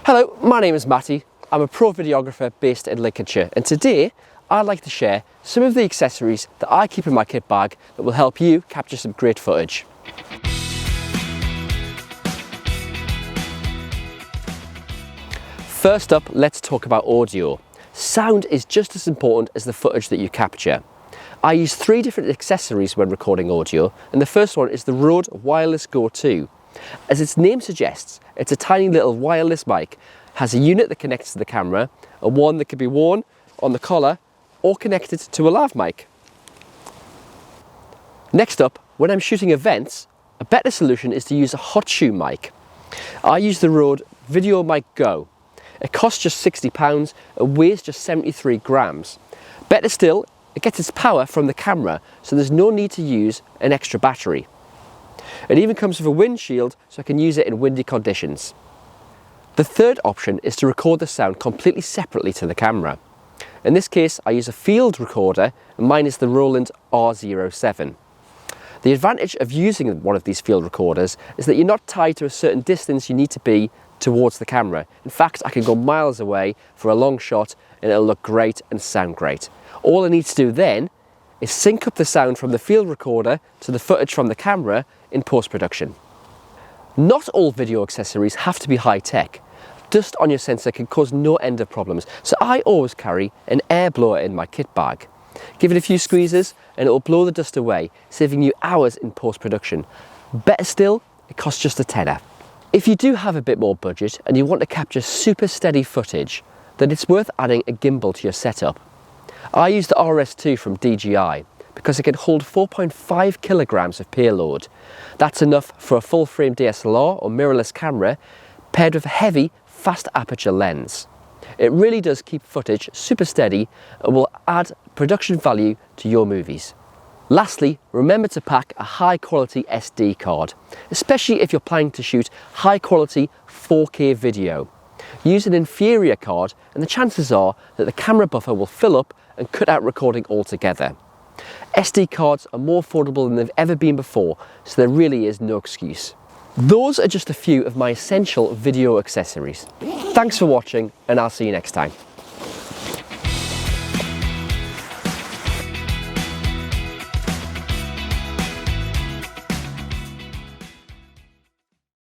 Hello, my name is Matty. I'm a pro videographer based in Lincolnshire, and today I'd like to share some of the accessories that I keep in my kit bag that will help you capture some great footage. First up, let's talk about audio. Sound is just as important as the footage that you capture. I use 3 different accessories when recording audio, and the first one is the Rode Wireless Go 2. As its name suggests, it's a tiny little wireless mic, has a unit that connects to the camera, and one that can be worn on the collar or connected to a lav mic. Next up, when I'm shooting events, a better solution is to use a hot shoe mic. I use the Rode Video Mic Go. It costs just £60 and weighs just 73 grams. Better still, it gets its power from the camera, so there's no need to use an extra battery. It even comes with a windshield, so I can use it in windy conditions. The third option is to record the sound completely separately to the camera. In this case, I use a field recorder, and mine is the ROLAND R07. The advantage of using one of these field recorders is that you're not tied to a certain distance you need to be towards the camera. In fact, I can go miles away for a long shot and it'll look great and sound great. All I need to do then is sync up the sound from the field recorder to the footage from the camera in post-production. Not all video accessories have to be high-tech. Dust on your sensor can cause no end of problems, so I always carry an air blower in my kit bag. Give it a few squeezes and it will blow the dust away, saving you hours in post-production. Better still, it costs just a tenner. If you do have a bit more budget and you want to capture super steady footage, then it's worth adding a gimbal to your setup. I use the RS2 from DJI because it can hold 4.5 kilograms of payload. That's enough for a full-frame DSLR or mirrorless camera paired with a heavy, fast aperture lens. It really does keep footage super steady and will add production value to your movies. Lastly, remember to pack a high-quality SD card, especially if you're planning to shoot high-quality 4K video. Use an inferior card and the chances are that the camera buffer will fill up and cut out recording altogether. SD cards are more affordable than they've ever been before, so there really is no excuse. Those are just a few of my essential video accessories. Thanks for watching, and I'll see you next time.